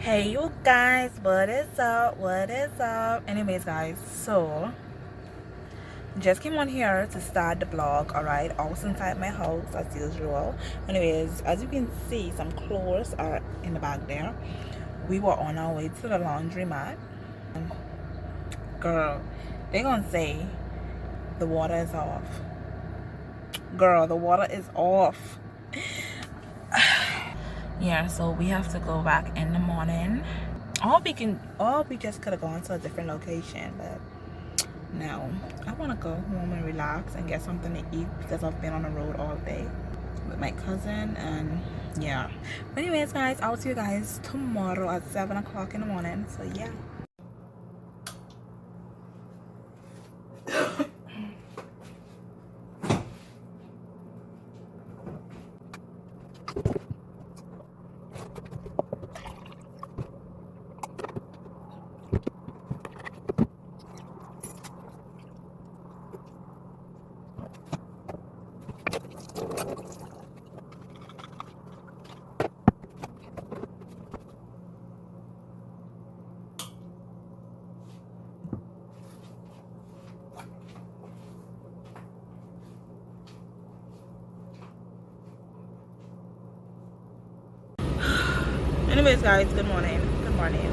Hey you guys, what is up? What is up? Anyways guys, so just came on here to start the vlog. All right, I was inside my house as usual. Anyways, as you can see, some clothes are in the back there. We were on our way to the laundromat. Girl, they gonna say the water is off. Girl, the water is off. Yeah, so we have to go back in the morning. We just could have gone to a different location, but no, I want to go home and relax and get something to eat because I've been on the road all day with my cousin. And yeah, but anyways guys, I'll see you guys tomorrow at 7 o'clock in the morning. So yeah. Anyways guys, good morning. Good morning.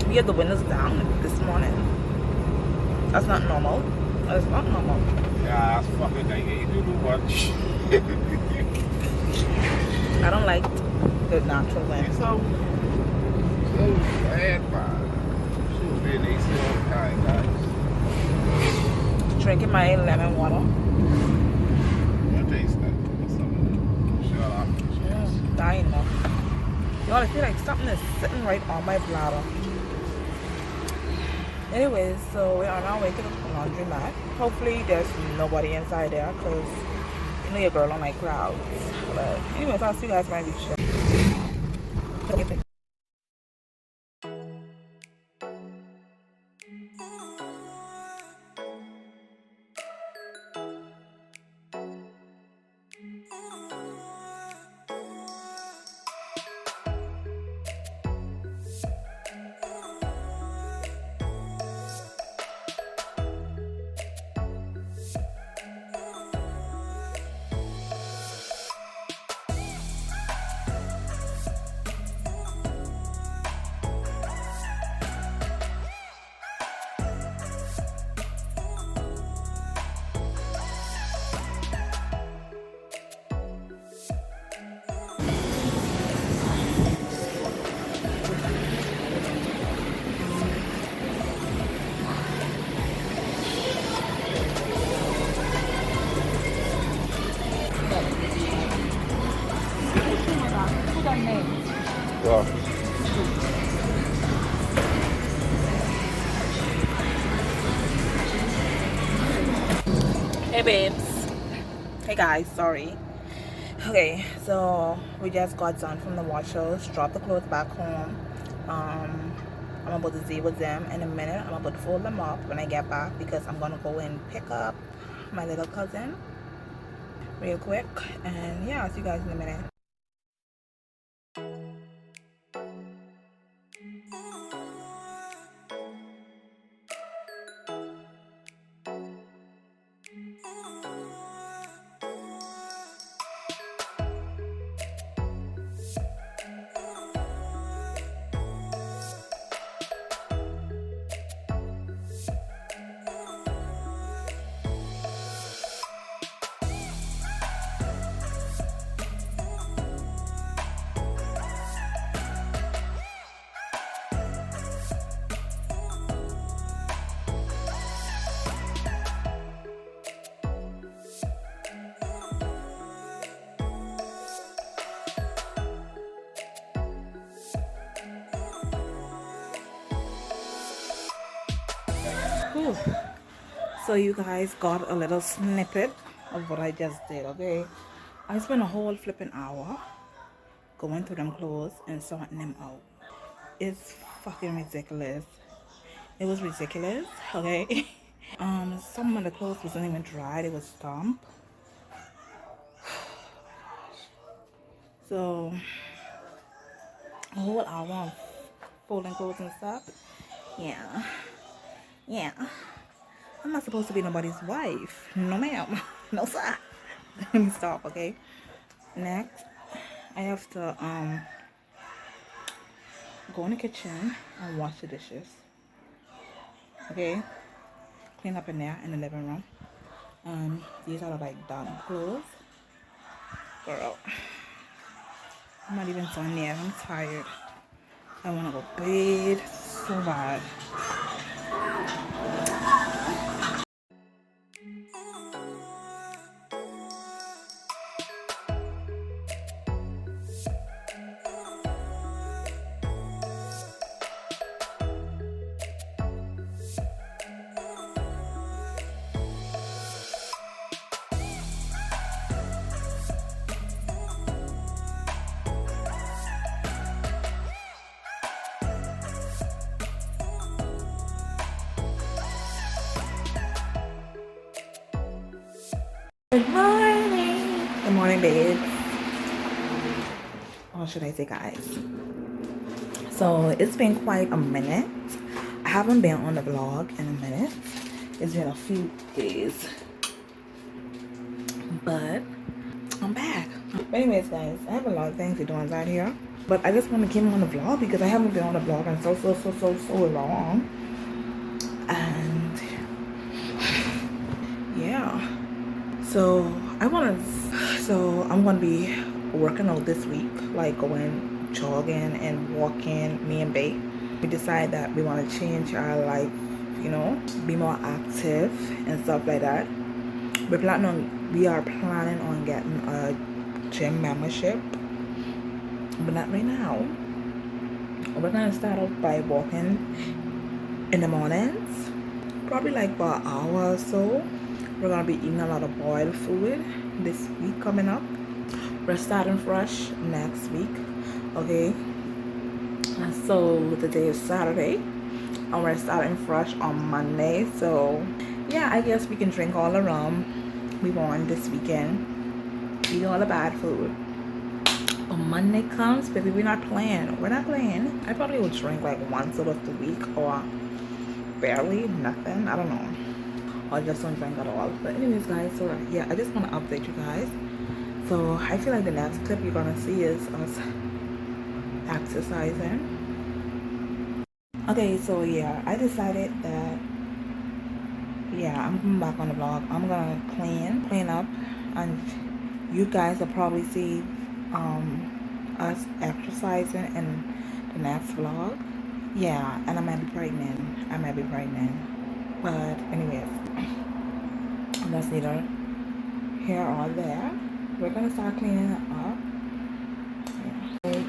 We have the windows down this morning. That's not normal. That's not normal. Yeah, that's fucking like you do too much. I don't like the natural wind. So bad, man. Should be an AC all the time, guys. Drinking my lemon water. What taste that? Shut up. Dying now. You know, I feel like something is sitting right on my bladder. Anyways, so we're on our way to the laundromat. Hopefully there's nobody inside there because you know your girl don't like crowds. But anyways, I'll see you guys when I reach there. Go. Hey babes. Hey guys, sorry. Okay, so we just got done from the wash house, dropped the clothes back home. I'm about to deal with them in a minute. I'm about to fold them up when I get back because I'm gonna go and pick up my little cousin real quick. And yeah, I'll see you guys in a minute. Whew. So you guys got a little snippet of what I just did, okay? I spent a whole flipping hour going through them clothes and sorting them out. It's fucking ridiculous. It was ridiculous, okay? Some of the clothes wasn't even dried, it was damp. So a whole hour of folding clothes and stuff. Yeah. Yeah. I'm not supposed to be nobody's wife. No, ma'am. No, sir. Let me stop, okay? Next, I have to go in the kitchen and wash the dishes. Okay? Clean up in there in the living room. These are like done clothes. Girl, I'm not even done yet. I'm tired. I want to go to bed so bad. Good morning. Good morning, babes. Or should I say guys? So it's been quite a minute. I haven't been on the vlog in a minute. It's been a few days. But I'm back. But anyways guys, I have a lot of things to do inside here. But I just want to keep on the vlog because I haven't been on the vlog in so long. And yeah. So I'm gonna be working out this week, like going jogging and walking, me and babe. We decide that we want to change our life, you know, be more active and stuff like that. We are planning on getting a gym membership, but not right now. We're gonna start out by walking in the mornings, probably like for an hour or so. We're gonna be eating a lot of boiled food this week coming up. We're starting fresh next week, okay? And so today is Saturday, and we're starting fresh on Monday. So yeah, I guess we can drink all the rum we want this weekend, eat all the bad food. When Monday comes, baby, we're not playing. We're not playing. I probably will drink like once out of the week, or barely nothing. I don't know. Or just don't drink at all. But anyways guys, so yeah, I just want to update you guys. So I feel like the next clip you're gonna see is us exercising. Okay, so yeah, I decided that yeah, I'm coming back on the vlog. I'm gonna clean up, and you guys will probably see us exercising in the next vlog. Yeah, and I might be pregnant. But anyways, that's neither here or there. We're gonna start cleaning it up. Yeah.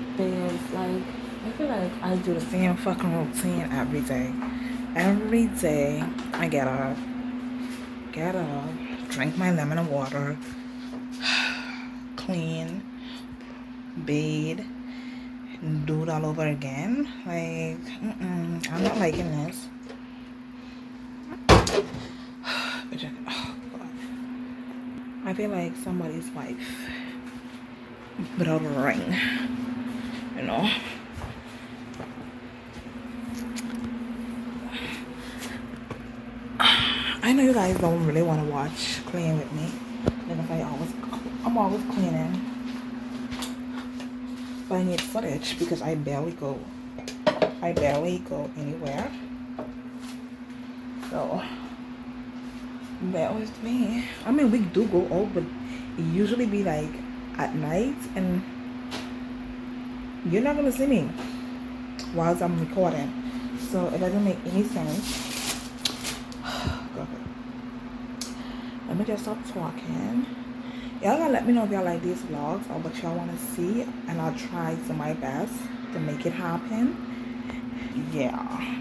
Like I feel like I do the same fucking routine every day. Every day I get up, drink my lemon and water, clean, bathe, do it all over again. Like, I'm not liking this. Oh God. I feel like somebody's wife without a ring, you know. I know you guys don't really want to watch clean with me. Like I'm always cleaning, but I need footage because I barely go anywhere. So bear with me. I mean, we do go out, but it usually be like at night, and you're not gonna see me whilst I'm recording, so it doesn't make any sense. Let me just stop talking. Y'all gotta let me know if y'all like these vlogs or what y'all want to see, and I'll try to my best to make it happen. Yeah.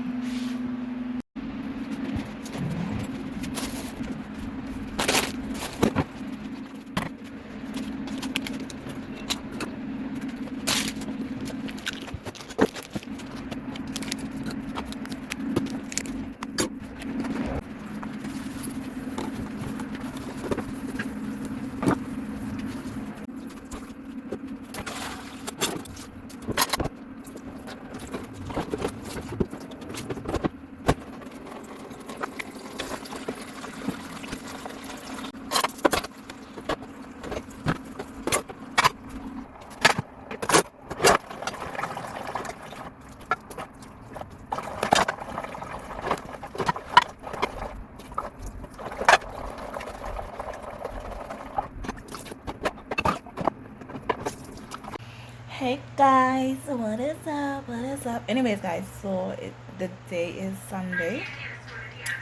Guys, what is up? What is up? Anyways, guys, so the day is Sunday,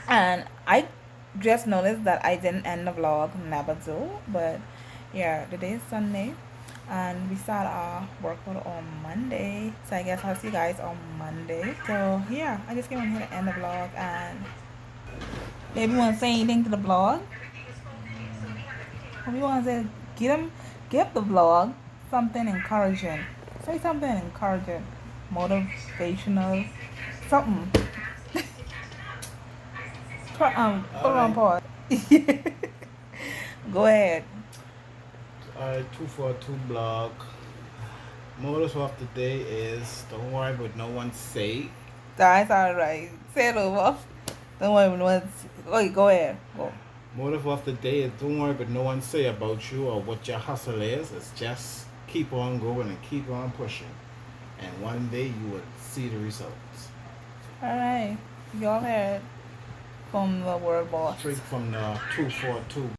and I just noticed that I didn't end the vlog, never do. But yeah, the day is Sunday, and we start our workout on Monday. So I guess I'll see you guys on Monday. So yeah, I just came on here to end the vlog, and maybe you want to say anything to the vlog. If you want to say, give the vlog something encouraging. Say something encouraging, motivational, something. Put on pause. Go ahead. Alright, 242 blog. Motto of the day is don't worry what no one say. That's alright. Say it over. Don't worry, no one's. Oh, go ahead. Go. Motto of the day is don't worry what no one say about you or what your hustle is. It's just keep on going and keep on pushing. And one day you will see the results. Alright. Y'all heard from the word boss. Straight from the 242